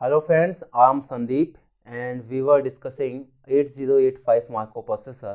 Hello friends, I am Sandeep and we were discussing 8085 microprocessor.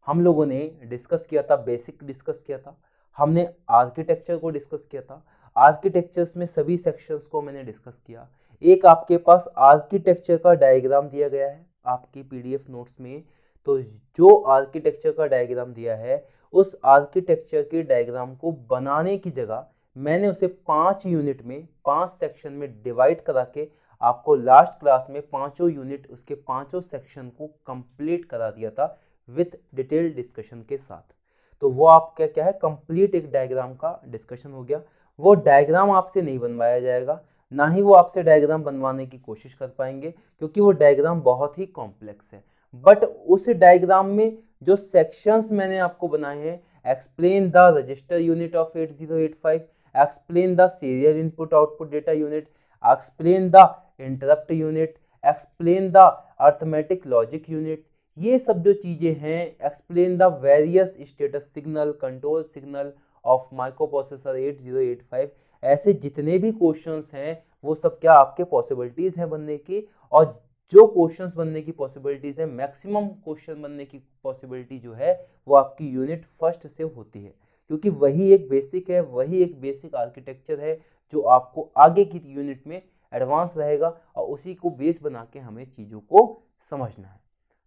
हम लोगों ने discuss किया था, बेसिक डिस्कस किया था, हमने आर्किटेक्चर को डिस्कस किया था। आर्किटेक्चर्स में सभी सेक्शंस को मैंने डिस्कस किया। एक आपके पास आर्किटेक्चर का डायग्राम दिया गया है आपकी पीडीएफ नोट्स में। तो जो आर्किटेक्चर का डायग्राम दिया है उस आर्किटेक्चर के डायग्राम को बनाने की जगह मैंने उसे 5 यूनिट में 5 सेक्शन में डिवाइड करा के आपको लास्ट क्लास में पांचों यूनिट उसके पांचों सेक्शन को कंप्लीट करा दिया था विथ डिटेल डिस्कशन के साथ। तो वो आपका क्या है, कंप्लीट एक डायग्राम का डिस्कशन हो गया। वो डायग्राम आपसे नहीं बनवाया जाएगा, ना ही वो आपसे डायग्राम बनवाने की कोशिश कर पाएंगे क्योंकि वो डायग्राम बहुत ही कॉम्प्लेक्स है। बट उस डायग्राम में जो सेक्शंस मैंने आपको बनाए हैं, explain the register unit of 8085, explain the serial input output data unit, explain the interrupt unit, explain the arithmetic logic unit, ये सब जो चीजें हैं, explain the various status signal control signal of microprocessor 8085, ऐसे जितने भी क्वेश्चंस हैं वो सब क्या आपके पॉसिबिलिटीज हैं बनने की। और जो क्वेश्चंस बनने की पॉसिबिलिटीज है, मैक्सिमम क्वेश्चन बनने की पॉसिबिलिटी जो है वो आपकी यूनिट फर्स्ट से होती है क्योंकि वही एक बेसिक है, वही एक बेसिक आर्किटेक्चर है जो आपको आगे की यूनिट में एडवांस रहेगा और उसी को बेस बना के हमें चीज़ों को समझना है।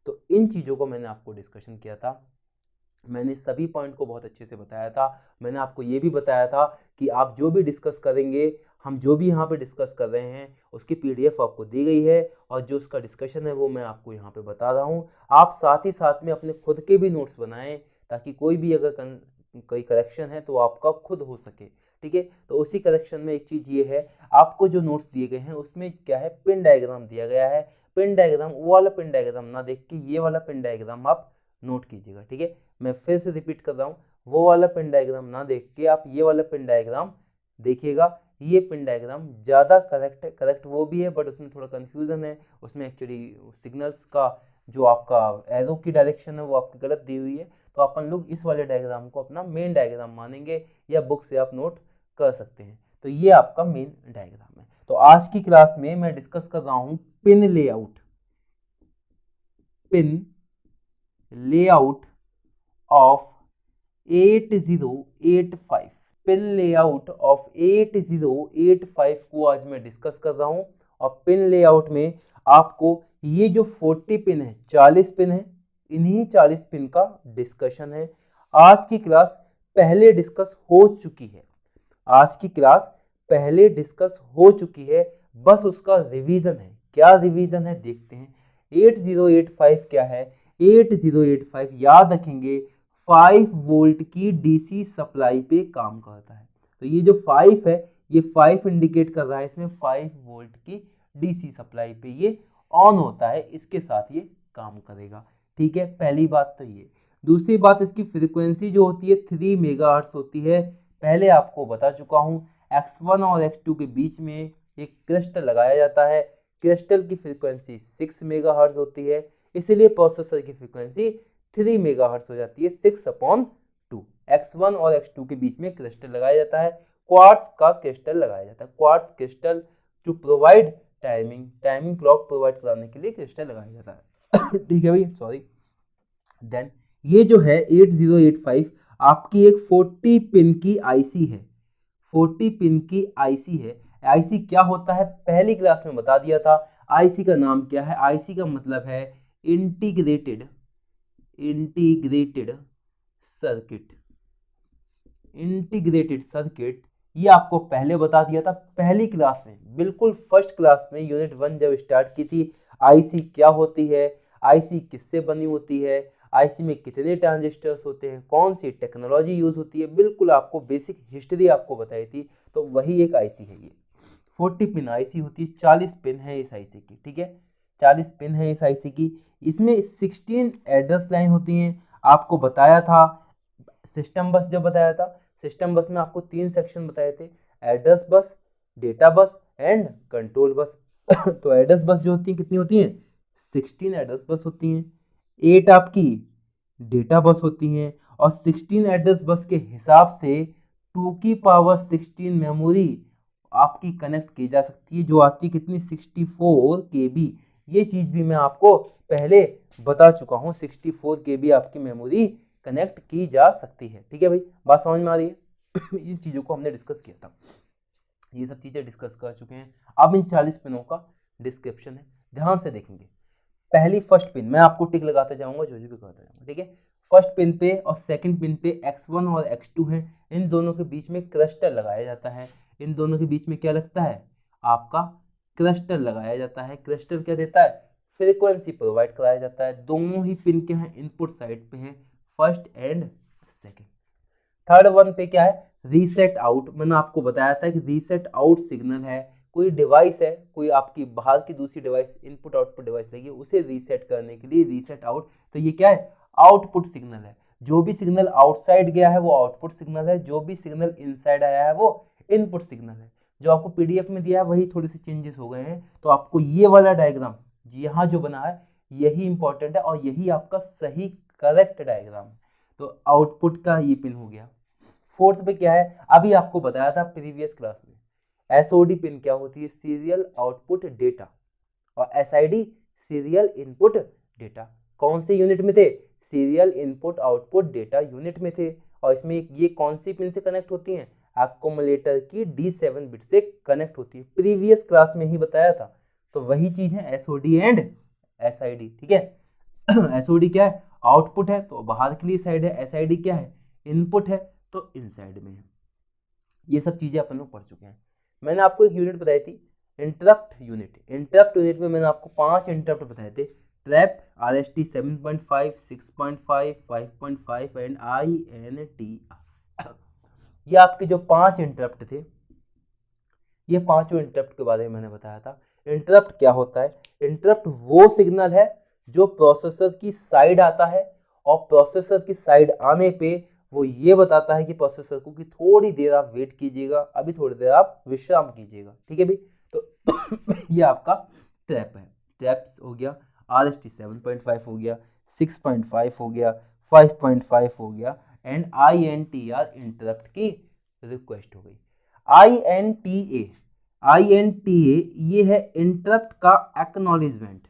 तो इन चीज़ों को मैंने आपको डिस्कशन किया था, मैंने सभी पॉइंट को बहुत अच्छे से बताया था। मैंने आपको ये भी बताया था कि आप जो भी डिस्कस करेंगे, हम जो भी यहाँ पे डिस्कस कर रहे हैं उसकी पीडीएफ आपको दी गई है और जो उसका डिस्कशन है वो मैं आपको यहाँ पे बता रहा हूँ। आप साथ ही साथ में अपने खुद के भी नोट्स बनाएं ताकि कोई भी अगर कोई करेक्शन है तो आपका खुद हो सके। ठीक है, तो उसी करेक्शन में एक चीज़ ये है, आपको जो नोट्स दिए गए हैं उसमें क्या है, पिन डायग्राम दिया गया है। पिन डायग्राम, वो वाला पिन डायग्राम ना देख के ये वाला पिन डायग्राम आप नोट कीजिएगा। ठीक है, मैं फिर से रिपीट कर रहा हूँ, वो वाला पिन डायग्राम ना देख के आप ये वाला पिन डायग्राम देखिएगा। ये पिन डायग्राम ज़्यादा करेक्ट है, करेक्ट वो भी है बट उसमें थोड़ा कन्फ्यूज़न है। उसमें एक्चुअली सिग्नल्स का जो आपका एरो की डायरेक्शन है वो आपकी गलत दी हुई है। तो अपन लोग इस वाले डायग्राम को अपना मेन डायग्राम मानेंगे या बुक से आप नोट कर सकते हैं। तो ये आपका मेन डायग्राम है। तो आज की क्लास में मैं डिस्कस कर रहा हूँ pin layout, pin layout of 8085, pin layout of 8085 को आज मैं डिस्कस कर रहा हूं। और पिन लेआउट में आपको ये जो 40 पिन है, 40 पिन है, इन्हीं 40 पिन का डिस्कशन है। आज की क्लास पहले डिस्कस हो चुकी है, आज की क्लास पहले डिस्कस हो चुकी है, बस उसका रिवीजन है। क्या रिवीजन है देखते हैं। 8085 क्या है, 8085 याद रखेंगे 5 वोल्ट की डीसी सप्लाई पे काम करता है। तो ये जो 5 है, ये 5 इंडिकेट कर रहा है, इसमें 5 वोल्ट की डीसी सप्लाई पे ये ऑन होता है, इसके साथ ये काम करेगा। ठीक है, पहली बात तो ये। दूसरी बात, इसकी फ्रीक्वेंसी जो होती है 3 मेगाहर्ट्ज होती है। पहले आपको बता चुका हूँ, x1 और x2 के बीच में एक क्रिस्टल लगाया जाता है। क्रिस्टल की फ्रीक्वेंसी 6 मेगाहर्ट्ज होती है, इसलिए प्रोसेसर की फ्रीक्वेंसी 3 मेगाहर्ट्ज हो जाती है, 6/2। x1 और x2 के बीच में क्रिस्टल लगाया जाता है, क्वार्ट्ज का क्रिस्टल लगाया जाता है। Quartz crystal to provide timing clock provide कराने के लिए क्रिस्टल लगाया जाता है। ठीक है भाई, सॉरी। देन ये जो है 8085 आपकी एक 40 पिन की आईसी है, 40 पिन की आईसी है। आईसी क्या होता है पहली क्लास में बता दिया था। आईसी का नाम क्या है, आईसी का मतलब है इंटीग्रेटेड सर्किट, इंटीग्रेटेड सर्किट। ये आपको पहले बता दिया था पहली क्लास में, बिल्कुल फर्स्ट क्लास में, यूनिट 1 जब स्टार्ट की थी। आईसी क्या होती है, आईसी किससे बनी होती है, आईसी में कितने ट्रांजिस्टर्स होते हैं, कौन सी टेक्नोलॉजी यूज होती है, बिल्कुल आपको बेसिक हिस्ट्री आपको बताई थी। तो वही एक आईसी है। ये 40 पिन आईसी होती है, 40 पिन है इस आईसी की। ठीक है, 40 पिन है इस आईसी की। इसमें 16 एड्रेस लाइन होती हैं। आपको बताया था सिस्टम बस, जब बताया था सिस्टम बस में आपको 3 सेक्शन बताए थे, address bus, data bus and control bus. तो एड्रेस बस जो होती है कितनी होती है, 16 एड्रेस बस होती हैं, 8 आपकी डेटा बस होती हैं और 16 एड्रेस बस के हिसाब से 2 की पावर 16 मेमोरी आपकी कनेक्ट की जा सकती है, जो आती है कितनी 64 KB। ये चीज़ भी मैं आपको पहले बता चुका हूँ, 64 KB आपकी मेमोरी कनेक्ट की जा सकती है। ठीक है भाई, बात समझ में आ रही है? इन चीज़ों को हमने डिस्कस किया था, ये सब चीज़ें डिस्कस कर चुके हैं। अब इन 40 पिनों का डिस्क्रिप्शन है, ध्यान से देखेंगे। पहली फर्स्ट पिन मैं आपको टिक लगाते जाऊंगा, जो भी करता जाऊंगा, ठीक है। फर्स्ट पिन पे और सेकंड पिन पे X1 और X2 है, इन दोनों के बीच में क्लस्टर लगाया जाता है। इन दोनों के बीच में क्या लगता है? आपका क्लस्टर लगाया जाता है। क्लस्टर क्या देता है? फ्रीक्वेंसी प्रोवाइड कराया जाता है। दोनों ही पिन के हैं इनपुट साइड पे हैं, first and second. Third one पे क्या है? Reset out. मैंने आपको बताया था कि रीसेट आउट सिग्नल है, कोई डिवाइस है, कोई आपकी बाहर की दूसरी डिवाइस, इनपुट आउटपुट डिवाइस लगी, उसे रीसेट करने के लिए रीसेट आउट। तो ये क्या है? आउटपुट सिग्नल है। जो भी सिग्नल आउटसाइड गया है वो आउटपुट सिग्नल है, जो भी सिग्नल इनसाइड आया है वो इनपुट सिग्नल है। जो आपको पीडीएफ में दिया है वही थोड़े से चेंजेस हो गए हैं, तो आपको ये वाला डायग्राम यहाँ जो बना है यही इंपॉर्टेंट है और यही आपका सही करेक्ट डायग्राम है। तो आउटपुट का ये पिन हो गया। फोर्थ पे क्या है? अभी आपको बताया था प्रीवियस क्लास में, एसओडी पिन क्या होती है? सीरियल आउटपुट डेटा, और एसआईडी सीरियल इनपुट डेटा। कौन से यूनिट में थे? Serial input output data unit में थे। और इसमें ये कौन सी पिन से कनेक्ट होती हैं? एक्यूमुलेटर की D7 बिट से कनेक्ट होती है, प्रीवियस क्लास में ही बताया था। तो वही चीज है एसओडी एंड एसआईडी, ठीक है। एसओडी क्या है? आउटपुट है तो बाहर के लिए साइड है, एसआईडी क्या है? इनपुट है तो इनसाइड में है। ये सब चीजें अपन लोग पढ़ चुके हैं। मैंने आपको एक यूनिट बताई थी, इंटरप्ट यूनिट। इंटरप्ट यूनिट में मैंने आपको 5 इंटरप्ट बताए थे, ट्रैप, RST 7.5, 6.5, 5.5 एंड INTR। ये आपके जो 5 इंटरप्ट थे, ये पांचों इंटरप्ट के बारे में मैंने बताया था। इंटरप्ट क्या होता है? इंटरप्ट वो सिग्नल है जो प्रोसेसर की साइड आता है, और प्रोसेसर की साइड आने पे वो ये बताता है कि प्रोसेसर को कि थोड़ी देर आप वेट कीजिएगा, अभी थोड़ी देर आप विश्राम कीजिएगा, ठीक है भाई। तो ये आपका ट्रैप है। ट्रैप हो गया, RST 7.5 हो गया, 6.5 हो गया, 5.5 हो गया, एंड INTR इंटरप्ट की रिक्वेस्ट हो गई। INTA ये है इंटरप्ट का एक्नॉलेजमेंट।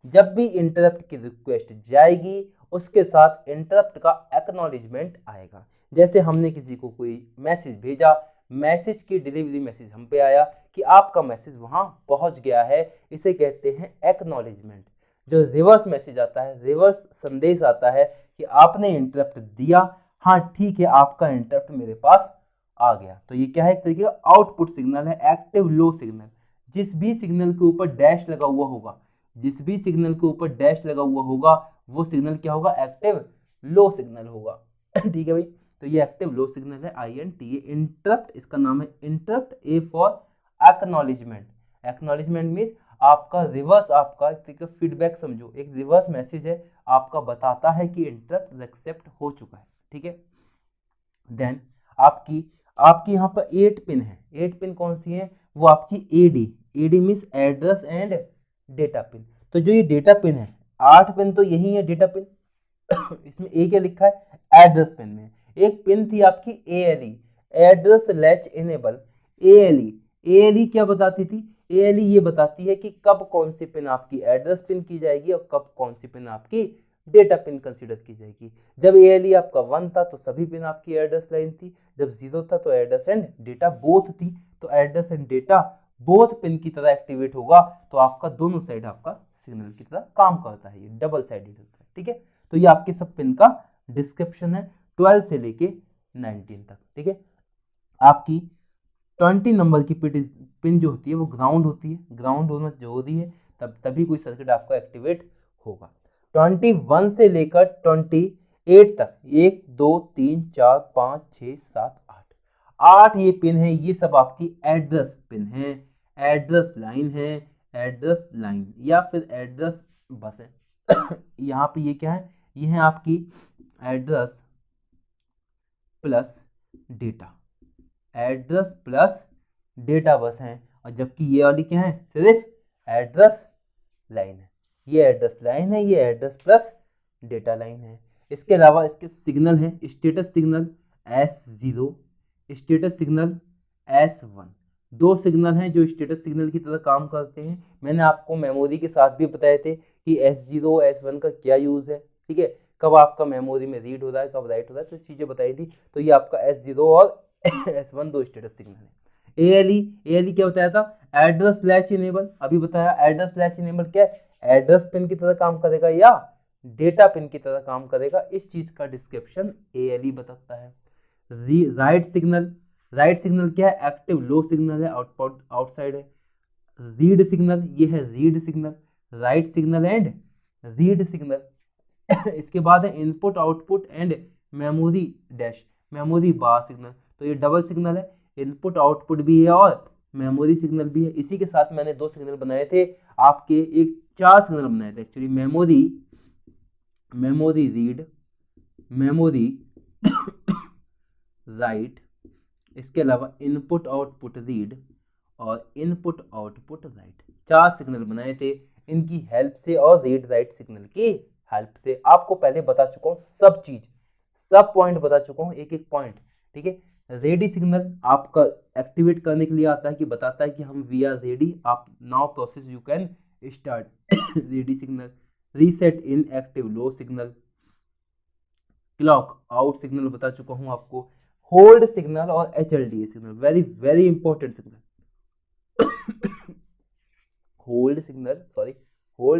जब भी इंटरप्ट की रिक्वेस्ट जाएगी उसके साथ इंटरप्ट का एक्नॉलेजमेंट आएगा। जैसे हमने किसी को कोई मैसेज भेजा, मैसेज की डिलीवरी मैसेज हम पे आया कि आपका मैसेज वहां पहुंच गया है, इसे कहते हैं एक्नॉलेजमेंट। जो रिवर्स मैसेज आता है, रिवर्स संदेश आता है कि आपने इंटरप्ट दिया, हाँ ठीक है आपका इंटरप्ट मेरे पास आ गया। तो ये क्या है? एक तरीके का आउटपुट सिग्नल है, एक्टिव लो सिग्नल। जिस भी सिग्नल के ऊपर डैश लगा हुआ होगा, जिस भी सिग्नल के ऊपर डैश लगा हुआ होगा वो सिग्नल क्या होगा? एक्टिव लो सिग्नल होगा। ठीक है भाई, तो ये एक्टिव लो सिग्नल है INTA इंटरप्ट। इसका नाम है interrupt, A for acknowledgement. Acknowledgement means आपका रिवर्स, आपका एक फीडबैक समझो, एक रिवर्स मैसेज है, आपका बताता है कि इंटरप्ट एक्सेप्ट हो चुका है, ठीक है। देन आपकी आपकी यहाँ पर 8 पिन है। 8 पिन कौन सी है? वो आपकी AD means address and data pin. तो जो ये डेटा पिन है, 8 पिन तो यही है डेटा पिन। इसमें A क्या लिखा है? एड्रेस पिन में। एक पिन थी आपकी ALE, address latch enable. ALE क्या बताती थी? ALE ये बताती है कि कब कौन सी पिन आपकी एड्रेस पिन की जाएगी और कब कौन सी पिन आपकी डेटा पिन कंसीडर की जाएगी। जब ALE आपका 1 था तो सभी पिन आपकी एड्रेस लाइन थी, जब 0 था तो एड्रेस एंड डेटा बोथ थी। तो address and data both pin की तरह एक्टिवेट होगा तो आपका दोनों साइड आपका सिग्नल की तरह काम करता है, ये डबल साइडेड होता है, ठीक है। तो ये आपके सब पिन का डिस्क्रिप्शन है 12 से लेके 19 तक, ठीक है। आपकी 20 नंबर की पिन जो होती है वो ग्राउंड होती है, ग्राउंड होना जरूरी है, तभी कोई सर्किट आपका एक्टिवेट होगा। 21 से लेकर 28 तक 1 2 3 4 5 6 7 8 ये पिन है, ये सब आपकी एड्रेस पिन है, एड्रेस लाइन है, एड्रेस लाइन या फिर एड्रेस बस है। यहाँ पे ये क्या है? ये है आपकी address plus data, address plus data bus है। और जबकि ये वाली क्या है? सिर्फ एड्रेस लाइन है। ये एड्रेस लाइन है, ये एड्रेस प्लस डेटा लाइन है। इसके अलावा इसके सिग्नल है, status signal S0, status signal S1, दो सिग्नल हैं जो स्टेटस सिग्नल की तरह काम करते हैं। मैंने आपको मेमोरी के साथ भी बताए थे कि S0 S1 का क्या यूज़ है, ठीक है, कब आपका मेमोरी में रीड हो रहा है, कब राइट हो रहा है, तो चीज़ें बताई थी। तो ये आपका S0 और S1 दो स्टेटस सिग्नल है। ALE क्या बताया था, एड्रेस लैच इनेबल, अभी बताया। एड्रेस लैच इनेबल क्या है, एड्रेस पिन की तरह काम करेगा या डेटा पिन की तरह काम करेगा, इस चीज का डिस्क्रिप्शन ALE बताता है। राइट सिग्नल क्या है, एक्टिव लो सिग्नल है, आउटपुट आउटसाइड है। रीड सिग्नल, ये है read signal, write signal and read signal. इसके बाद है input output and memory dash, memory bar signal. तो ये डबल सिग्नल है, इनपुट आउटपुट भी है और मेमोरी सिग्नल भी है। इसी के साथ मैंने दो सिग्नल बनाए थे आपके, एक चार सिग्नल बनाए थे actually, memory read, memory write, इसके अलावा इनपुट आउटपुट रीड और इनपुट आउटपुट राइट। चार सिग्नल बनाए थे इनकी हेल्प से और रीड राइट सिग्नल की हेल्प से। आपको पहले बता चुका हूँ सब चीज, सब पॉइंट बता चुका हूँ, एक एक पॉइंट, ठीक है। रेडी सिग्नल आपका एक्टिवेट करने के लिए आता है कि बताता है कि हम वी आर रेडी, आप now process you can start. Ready signal. Reset in active low signal. Clock out signal बता चुका हूं आपको। होल्ड सिग्नल और HLDA signal, very very important signal. Hold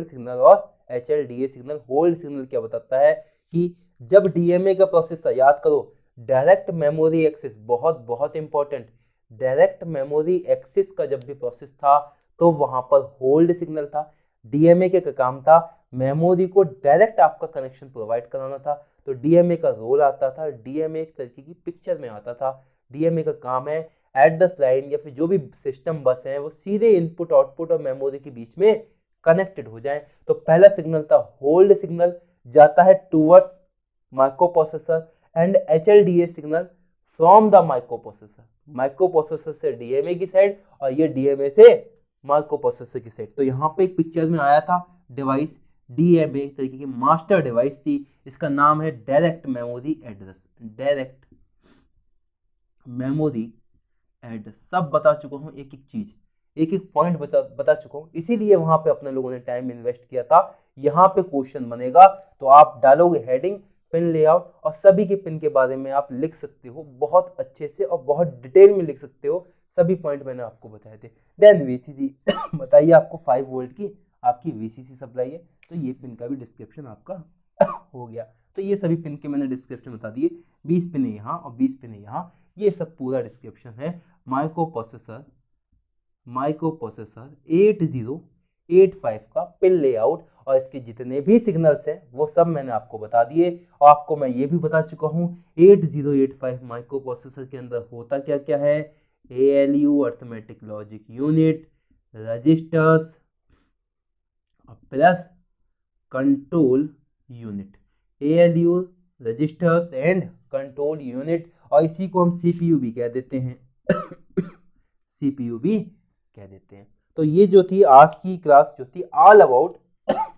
signal और HLDA सिग्नल। होल्ड सिग्नल क्या बताता है कि जब DMA का प्रोसेस था, याद करो, डायरेक्ट मेमोरी एक्सेस, बहुत बहुत इंपॉर्टेंट, डायरेक्ट मेमोरी एक्सेस का जब भी प्रोसेस था तो वहां पर होल्ड सिग्नल था। DMA के काम था मेमोरी को डायरेक्ट आपका कनेक्शन प्रोवाइड कराना था, तो DMA का रोल आता था, DMA एक तरीके की पिक्चर में आता था। DMA का काम है एड्रेस लाइन या फिर जो भी सिस्टम बस है वो सीधे इनपुट आउटपुट और मेमोरी के बीच में कनेक्टेड हो जाए। तो पहला सिग्नल था होल्ड सिग्नल, जाता है towards microprocessor, and HLDA signal from the microprocessor, microprocessor से DMA की साइड और ये DMA से माइक्रोप्रोसेसर की साइड। तो यहाँ पे एक पिक्चर में आया था डिवाइस, DMA एक तरीके की मास्टर डिवाइस थी, इसका नाम है direct memory address, direct memory address. सब बता चुका हूँ, एक एक चीज, एक एक पॉइंट बता चुका हूँ, इसीलिए वहां पे अपने लोगों ने टाइम इन्वेस्ट किया था। यहाँ पे क्वेश्चन बनेगा तो आप डालोगे हेडिंग, पिन लेआउट और सभी के पिन के बारे में आप लिख सकते हो बहुत अच्छे से और बहुत डिटेल में लिख सकते हो, सभी पॉइंट मैंने आपको बताए थे। देन VCC बताइए, आपको 5 वोल्ट की आपकी VCC सप्लाई है, तो ये पिन का भी डिस्क्रिप्शन आपका हो गया। तो ये सभी पिन के मैंने डिस्क्रिप्शन बता दिए, 20 पिन है यहाँ और 20 पिन है यहाँ, ये सब पूरा डिस्क्रिप्शन है। माइक्रोप्रोसेसर 8085 का पिन लेआउट और इसके जितने भी सिग्नल्स हैं वो सब मैंने आपको बता दिए। और आपको मैं ये भी बता चुका हूँ 8085 माइक्रो प्रोसेसर के अंदर होता क्या क्या है, ALU arithmetic logic unit, registers plus control unit, ALU registers and control unit, और इसी को हम CPU भी कह देते हैं। CPU भी कह देते हैं। तो ये जो थी आज की क्लास, जो थी ऑल अबाउट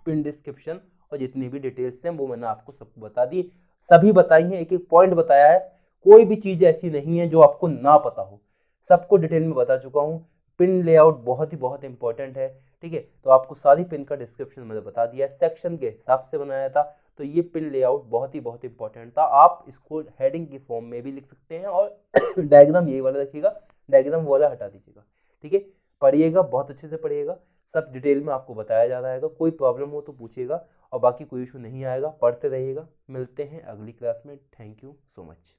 पिन डिस्क्रिप्शन, और जितनी भी डिटेल्स हैं वो मैंने आपको सबको बता दी, सभी बताई हैं, एक एक पॉइंट बताया है, कोई भी चीज ऐसी नहीं है जो आपको ना पता हो, सबको डिटेल में बता चुका हूँ। पिन लेआउट बहुत इंपॉर्टेंट है, ठीक है। तो आपको सारी पिन का डिस्क्रिप्शन मैंने बता दिया, सेक्शन के हिसाब से बनाया था। तो ये पिन लेआउट बहुत इंपॉर्टेंट था, आप इसको हेडिंग की फॉर्म में भी लिख सकते हैं, और डायग्राम यही वाला रखिएगा, डायग्राम वाला हटा दीजिएगा, ठीक है। पढ़िएगा, बहुत अच्छे से पढ़िएगा, सब डिटेल में आपको बताया जा रहा है। कोई प्रॉब्लम हो तो पूछिएगा, और बाकी कोई इशू नहीं आएगा, पढ़ते रहिएगा। मिलते हैं अगली क्लास में। Thank you so much.